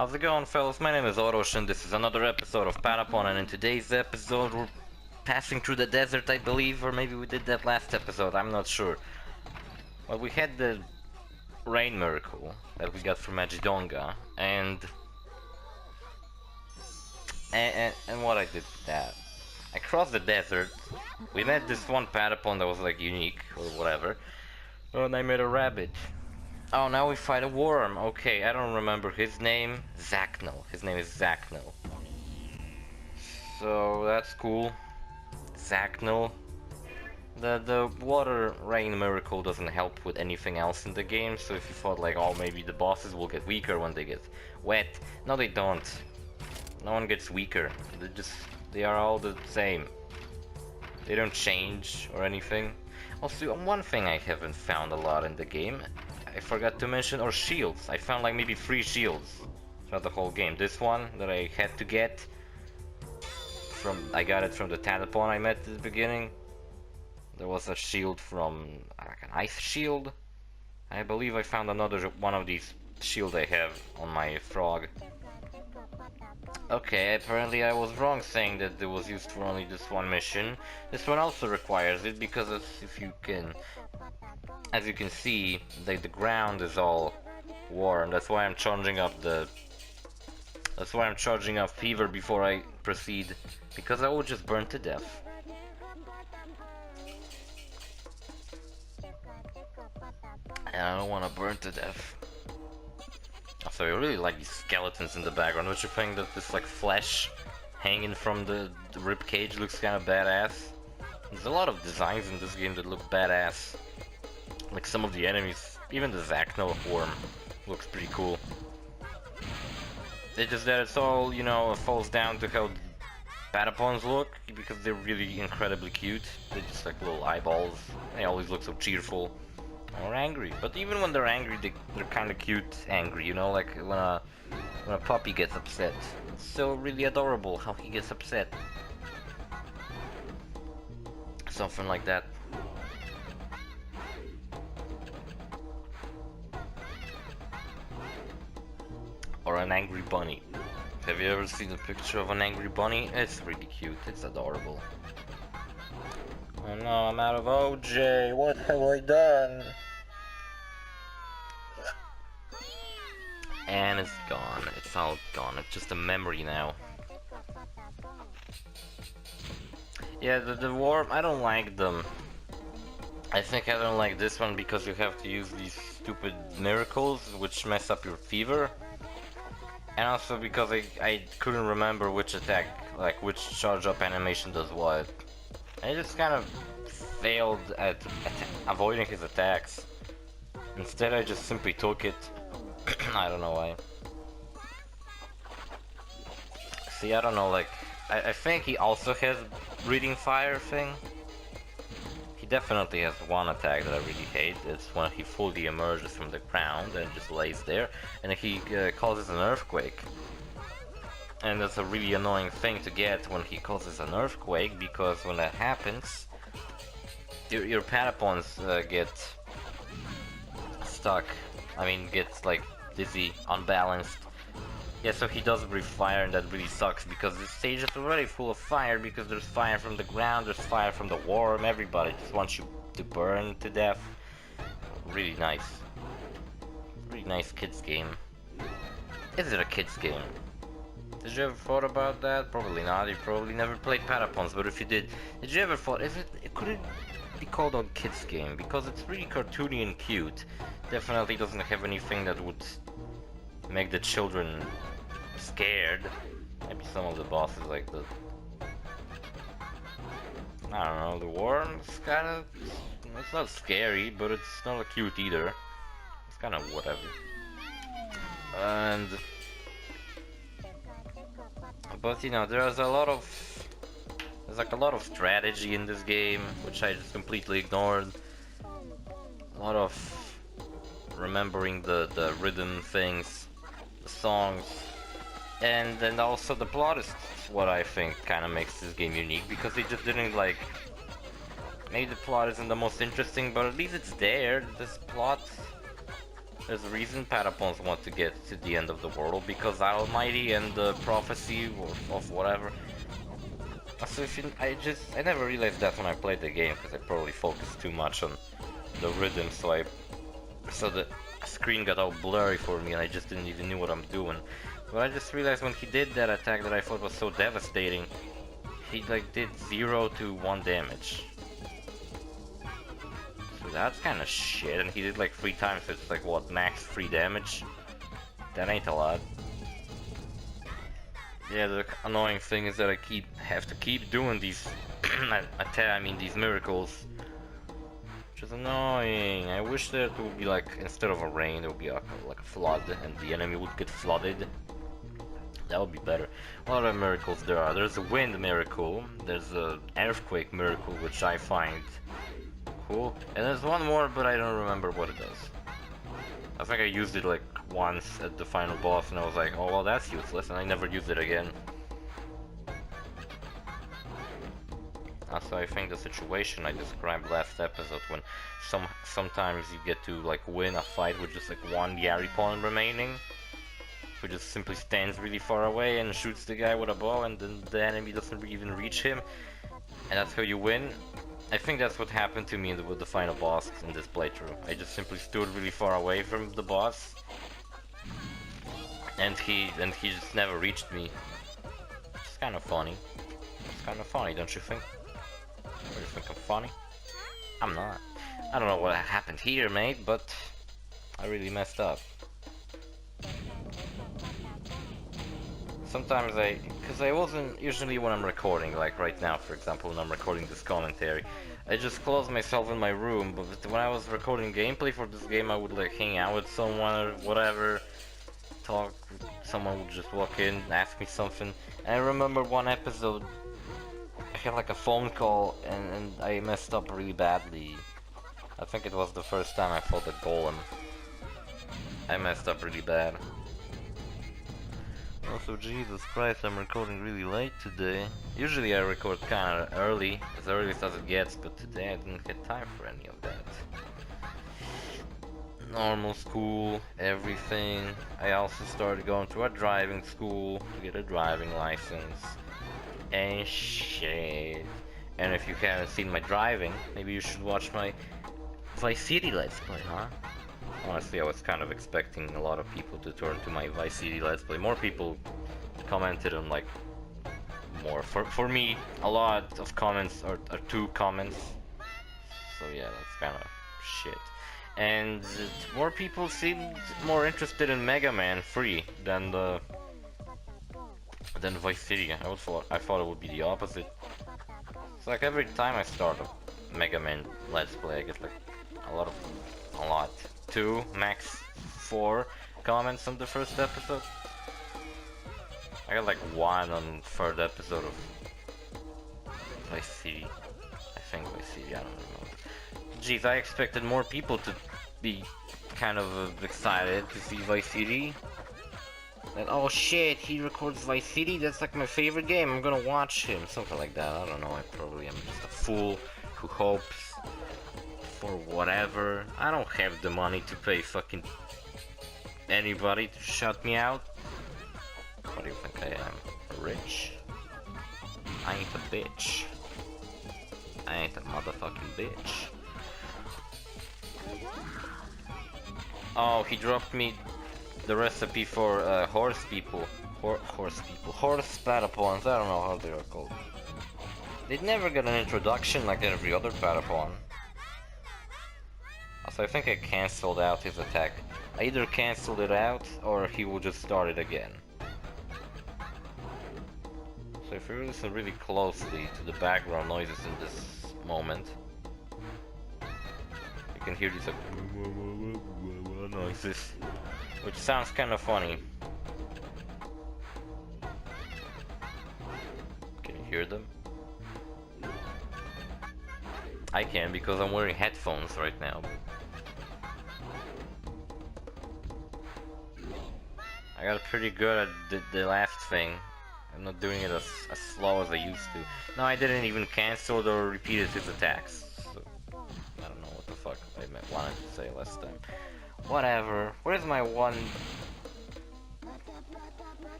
How's it going, fellas? My name is OrosZ and this is another episode of Patapon, and in today's episode we're passing through the desert, I believe, or maybe we did that last episode, I'm not sure. Well, we had the rain miracle that we got from Magidonga, and what I did with that. I crossed the desert, we met this one Patapon that was like unique, or whatever, and I met a rabbit. Oh, now we fight a worm. Okay, I don't remember his name. Zachnel. His name is Zachnel. So that's cool. Zachnel. The water rain miracle doesn't help with anything else in the game. So if you thought like, oh, maybe the bosses will get weaker when they get wet, no, they don't. No one gets weaker. They are all the same. They don't change or anything. Also, one thing I haven't found a lot in the game, I forgot to mention, are shields. I found like maybe 3 shields throughout the whole game. This one that I had to get I got it from the Patapon I met at the beginning. There was a shield from like an ice shield. I believe I found another one of these shields I have on my frog. Okay, apparently I was wrong saying that it was used for only this one mission. This one also requires it because as you can see, the ground is all warm. That's why I'm charging up fever before I proceed, because I will just burn to death. And I don't want to burn to death. So I really like these skeletons in the background. Don't you think that this like flesh hanging from the rib cage looks kind of badass? There's a lot of designs in this game that look badass. Like some of the enemies, even the Zachnel worm looks pretty cool. It's just that it's all, you know, falls down to how Patapons look, because they're really incredibly cute. They're just like little eyeballs. They always look so cheerful or angry. But even when they're angry, they're kind of cute angry, you know, like when a puppy gets upset. It's so really adorable how he gets upset. Something like that. Or an angry bunny. Have you ever seen a picture of an angry bunny? It's really cute, it's adorable. Oh no, I'm out of OJ, what have I done? And it's gone, it's all gone, it's just a memory now. Yeah, the worm, I don't like them. I think I don't like this one because you have to use these stupid miracles which mess up your fever. And also because I couldn't remember which attack, like which charge up animation does what. I just kind of failed at avoiding his attacks. Instead I just simply took it. I don't know why. See, I don't know, like, I think he also has breathing fire thing. He definitely has one attack that I really hate. It's when he fully emerges from the ground and just lays there, and he causes an earthquake. And that's a really annoying thing to get when he causes an earthquake, because when that happens, your Patapons get stuck. I mean, get like dizzy, unbalanced. Yeah, so he does breathe fire, and that really sucks because this stage is already full of fire, because there's fire from the ground, there's fire from the worm, everybody just wants you to burn to death. Really nice. Really nice kids game. Is it a kids game? Did you ever thought about that? Probably not, you probably never played Patapons, but if you did you ever thought, could it be called a kids game? Because it's really cartoony and cute. Definitely doesn't have anything that would make the children scared. Maybe some of the bosses like the... I don't know, the worm's kinda... It's not scary, but it's not cute either. It's kinda whatever. And... But you know, there's like a lot of strategy in this game, which I just completely ignored. A lot of remembering the rhythm things, the songs, and then also the plot is what I think kind of makes this game unique, because they just didn't like... Maybe the plot isn't the most interesting, but at least it's there. This plot There's a reason Patapons want to get to the end of the world, because Almighty and the prophecy of whatever. So if you, I never realized that when I played the game, because I probably focused too much on the rhythm, so the screen got all blurry for me and I just didn't even know what I'm doing. But I just realized when he did that attack that I thought was so devastating, he like did 0 to 1 damage. So that's kind of shit, and he did like 3 times, so it's like what, max 3 damage? That ain't a lot. Yeah, the annoying thing is that I have to keep doing these these miracles. Which is annoying. I wish that it would be like, instead of a rain, there would be like a flood, and the enemy would get flooded. That would be better. What other miracles there are? There's a wind miracle, there's an earthquake miracle, which I find cool. And there's one more, but I don't remember what it does. I think I used it like once at the final boss, and I was like, oh well, that's useless, and I never used it again. Also, I think the situation I described last episode, when sometimes you get to like win a fight with just like one Yaripon remaining, who just simply stands really far away and shoots the guy with a bow, and then the enemy doesn't even reach him, and that's how you win. I think that's what happened to me with the final boss in this playthrough. I just simply stood really far away from the boss, and he just never reached me. It's kind of funny. It's kind of funny, don't you think? Or you think I'm funny? I'm not. I don't know what happened here, mate, but I really messed up. Sometimes because I wasn't, usually when I'm recording, like right now, for example, when I'm recording this commentary, I just close myself in my room, but when I was recording gameplay for this game, I would like hang out with someone or whatever, talk, someone would just walk in, ask me something, and I remember one episode, I had like a phone call, and I messed up really badly. I think it was the first time I fought the golem. I messed up really bad. Also, Jesus Christ, I'm recording really late today. Usually I record kinda early, as early as it gets, but today I didn't get time for any of that. Normal school, everything. I also started going to a driving school to get a driving license. And shit. And if you haven't seen my driving, maybe you should watch my Vice City Let's Play, huh? Honestly, I was kind of expecting a lot of people to turn to my Vice City Let's Play. More people commented on like more. For me, a lot of comments are 2 comments. So yeah, that's kind of shit. And more people seemed more interested in Mega Man 3 than Vice City. I thought it would be the opposite. It's like every time I start a Mega Man Let's Play, I get like a lot. 2, max 4 comments on the first episode. I got like 1 on 3rd episode of Vice City. I think Vice City, I don't know. Jeez, I expected more people to be kind of excited to see Vice City. And oh shit, he records Vice City? That's like my favorite game, I'm gonna watch him. Something like that, I don't know, I probably am just a fool who hopes for whatever. I don't have the money to pay fucking anybody to shut me out. What do you think I am? Rich? I ain't a bitch. I ain't a motherfucking bitch. Oh, he dropped me the recipe for horse people. Horse Patapons, I don't know how they are called. They never got an introduction like every other Patapon. So I think I cancelled out his attack. I either cancelled it out, or he will just start it again. So if you listen really closely to the background noises in this moment, you can hear these like noises, which sounds kind of funny. Can you hear them? I can, because I'm wearing headphones right now. I got pretty good at the last thing. I'm not doing it as slow as I used to. No, I didn't even cancel or repeated his attacks. So, I don't know what the fuck I wanted to say last time. Whatever. Where's my one...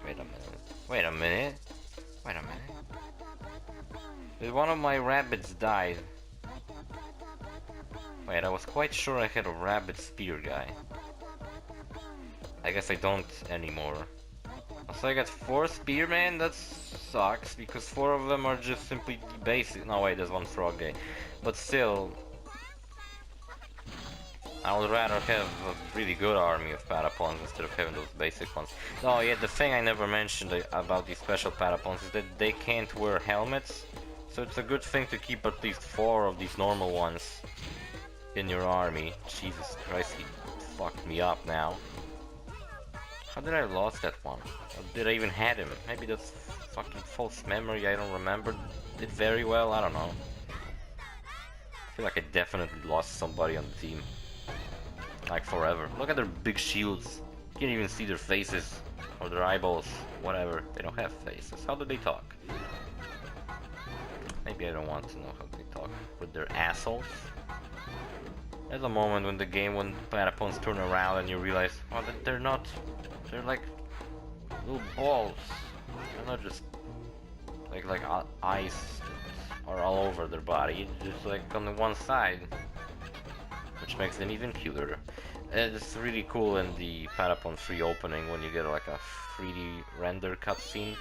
Wait a minute. Wait a minute. Wait a minute. Did one of my rabbits died? Wait, I was quite sure I had a rabbit spear guy. I guess I don't anymore. So I got 4 spearmen? That sucks, because 4 of them are just simply basic. No wait, there's one frog guy. But still, I would rather have a really good army of Patapons instead of having those basic ones. Oh yeah, the thing I never mentioned about these special Patapons is that they can't wear helmets. So it's a good thing to keep at least 4 of these normal ones in your army. Jesus Christ, he fucked me up now. How did I lost that one? Or did I even had him? Maybe that's fucking false memory, I don't remember it very well, I don't know. I feel like I definitely lost somebody on the team. Like forever. Look at their big shields. You can't even see their faces. Or their eyeballs. Whatever. They don't have faces. How do they talk? Maybe I don't want to know how they talk. With their assholes? There's a moment when the game, when Patapons turn around and you realize, oh, that they're not... They're like little balls. They're not just like eyes that are all over their body. Just like on the one side, which makes them even cuter. It's really cool in the Patapon 3 opening when you get like a 3D render cutscene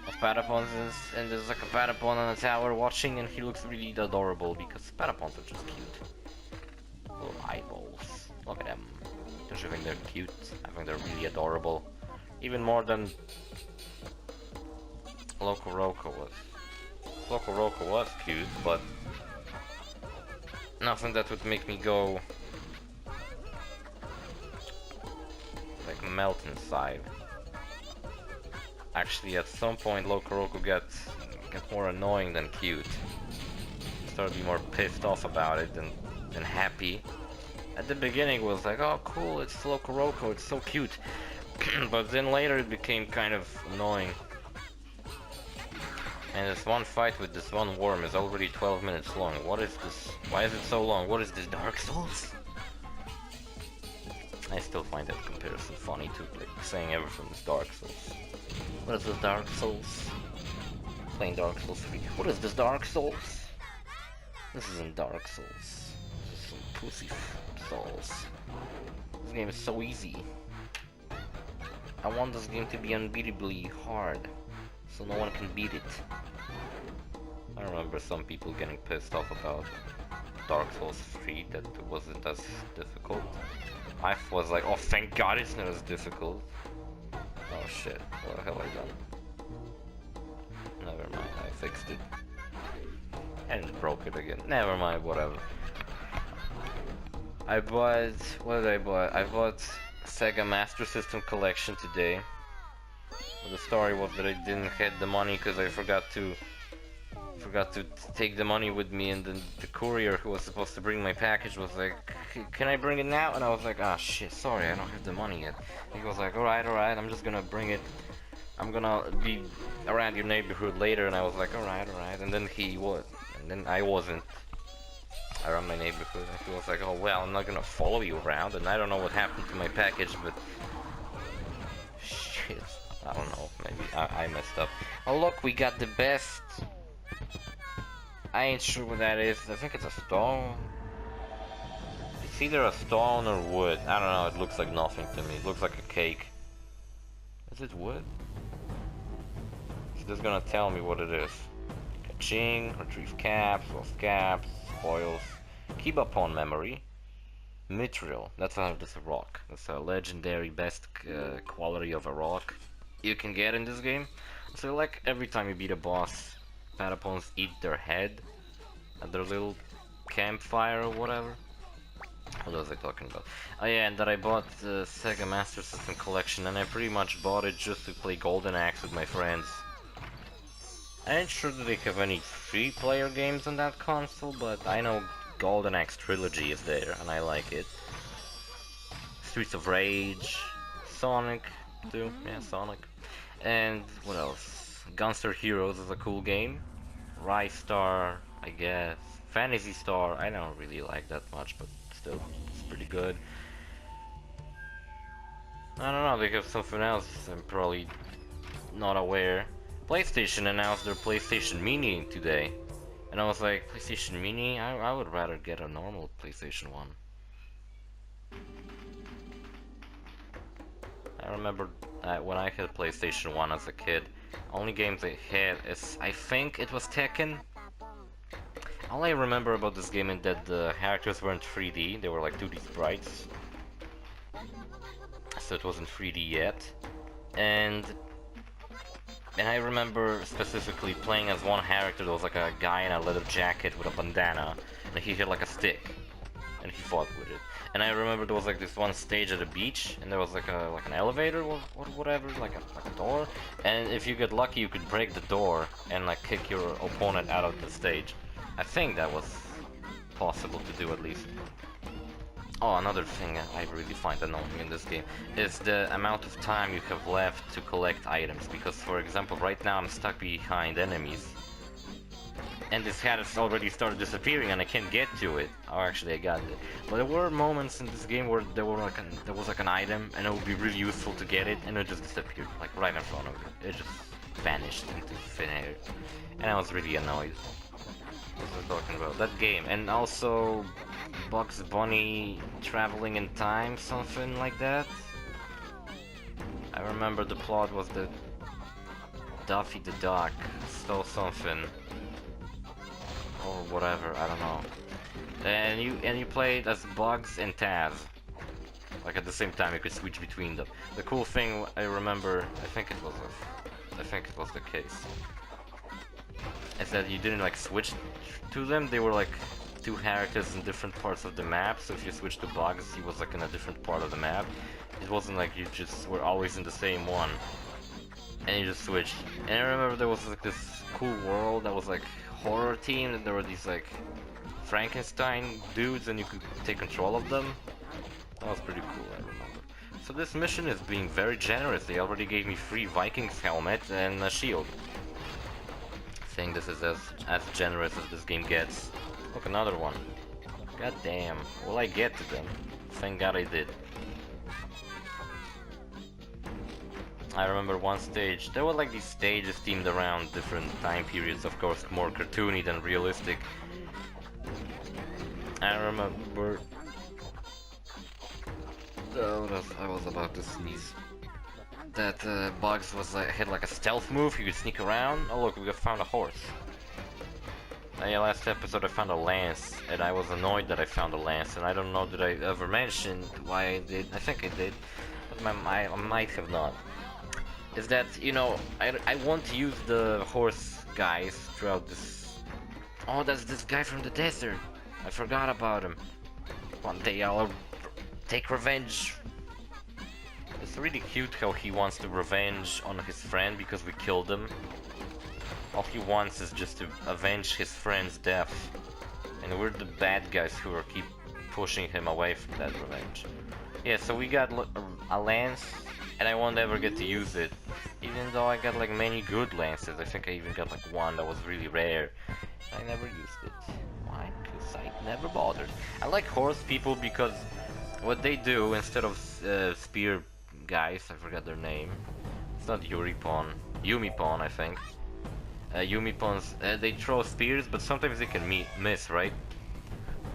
of Patapons, and there's like a Patapon on a tower watching, and he looks really adorable because Patapons are just cute. Little eyeballs. Look at them. Don't you think they're cute? I think they're really adorable. Even more than Roco was. Roco was cute, but nothing that would make me go like melt inside. Actually, at some point, Roco got more annoying than cute. Started to be more pissed off about it than happy. At the beginning it was like, oh cool, it's Roco, it's so cute. But then later it became kind of annoying. And this one fight with this one worm is already 12 minutes long. What is this? Why is it so long? What is this, Dark Souls? I still find that comparison funny too, like saying everything is Dark Souls. What is this, Dark Souls? Playing Dark Souls 3. What is this, Dark Souls? This isn't Dark Souls. This is some pussy Souls. This game is so easy. I want this game to be unbeatably hard, so no one can beat it. I remember some people getting pissed off about Dark Souls 3, that it wasn't as difficult. I was like, oh thank god it's not as difficult. Oh shit, what the hell have I done? Never mind, I fixed it. And broke it again. Never mind, whatever. I bought... what did I buy? I bought Sega Master System Collection today. The story was that I didn't have the money because I forgot to take the money with me, and then the courier who was supposed to bring my package was like, can I bring it now? And I was like, ah shit, sorry, I don't have the money yet. And he was like, alright, I'm just gonna bring it. I'm gonna be around your neighborhood later. And I was like, alright. And then he was, and then I wasn't around my neighborhood, and he was like, oh well, I'm not gonna follow you around, and I don't know what happened to my package, but shit, I don't know, maybe I messed up. Oh look, we got the best. I ain't sure what that is. I think it's a stone. It's either a stone or wood. I don't know, it looks like nothing to me. It looks like a cake. Is it wood? It's just gonna tell me what it is. Ka-ching, retrieve caps, lost caps, spoils. Keep upon memory. Mithril, that's a rock. That's a legendary best quality of a rock you can get in this game. So like every time you beat a boss, Patapons eat their head at their little campfire or whatever. What was I talking about? Oh yeah, and that I bought the Sega Master System Collection, and I pretty much bought it just to play Golden Axe with my friends. I ain't sure that they have any free-player games on that console, but I know Golden Axe Trilogy is there, and I like it. Streets of Rage, Sonic, too, yeah, Sonic. And what else? Gunstar Heroes is a cool game. Rise Star, I guess. Fantasy Star, I don't really like that much, but still, it's pretty good. I don't know, they have something else I'm probably not aware. PlayStation announced their PlayStation Mini today. And I was like, PlayStation Mini? I would rather get a normal PlayStation 1. I remember when I had PlayStation 1 as a kid, only games I had is, I think it was Tekken. All I remember about this game is that the characters weren't 3D, they were like 2D sprites. So it wasn't 3D yet. And I remember specifically playing as one character that was like a guy in a leather jacket with a bandana, and he had like a stick, and he fought with it. And I remember there was like this one stage at the beach, and there was like an elevator or whatever, like a door. And if you get lucky, you could break the door and like kick your opponent out of the stage. I think that was possible to do at least. Oh, another thing I really find annoying in this game is the amount of time you have left to collect items. Because, for example, right now I'm stuck behind enemies, and this hat has already started disappearing, and I can't get to it. Oh, actually, I got it. But there were moments in this game where there was like an item, and it would be really useful to get it, and it just disappeared, like right in front of me. It just vanished into thin air, and I was really annoyed. What was I talking about? That game, and also Bugs Bunny traveling in time, something like that. I remember the plot was that Duffy the Duck stole something or whatever, I don't know. And you played as Bugs and Taz. Like at the same time, you could switch between them. The cool thing I remember, I think it was the case, is that you didn't like switch to them. They were like two characters in different parts of the map. So if you switch to Bugs, he was like in a different part of the map. It wasn't like you just were always in the same one, and you just switched. And I remember there was like this cool world that was like horror themed, and there were these like Frankenstein dudes, and you could take control of them. That was pretty cool, I remember. So this mission is being very generous. They already gave me 3 Vikings helmet and a shield. I think this is as generous as this game gets. Look, another one. God damn. Will I get to them? Thank God I did. I remember one stage. There were like these stages themed around different time periods, of course, more cartoony than realistic. I remember. I was about to sneeze. That Bugs had like a stealth move. You could sneak around. Oh look, we found a horse. Yeah, last episode I found a lance, and I was annoyed that I found a lance, and I don't know that I ever mentioned why I did. I think I did, but I might have not. Is that, you know, I want to use the horse guys throughout this. Oh, that's this guy from the desert. I forgot about him. One day I'll take revenge. It's really cute how he wants to revenge on his friend because we killed him. All he wants is just to avenge his friend's death. And we're the bad guys who are keep pushing him away from that revenge. Yeah, so we got a lance, and I won't ever get to use it. Even though I got like many good lances. I think I even got like one that was really rare. I never used it. Why? Because I never bothered. I like horse people because what they do instead of spear guys, I forgot their name. It's not Yumipon, I think. Yumipons, they throw spears, but sometimes they can miss, right?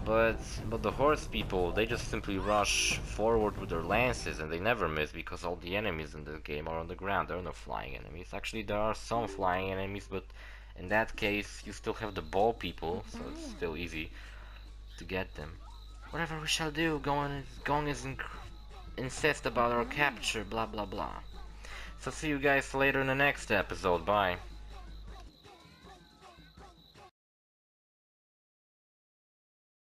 But the horse people, they just simply rush forward with their lances, and they never miss because all the enemies in the game are on the ground. There are no flying enemies. Actually, there are some flying enemies, but in that case, you still have the bow people, so it's still easy to get them. Whatever we shall do, Gong is insist about our capture, blah blah blah. So see you guys later in the next episode, bye.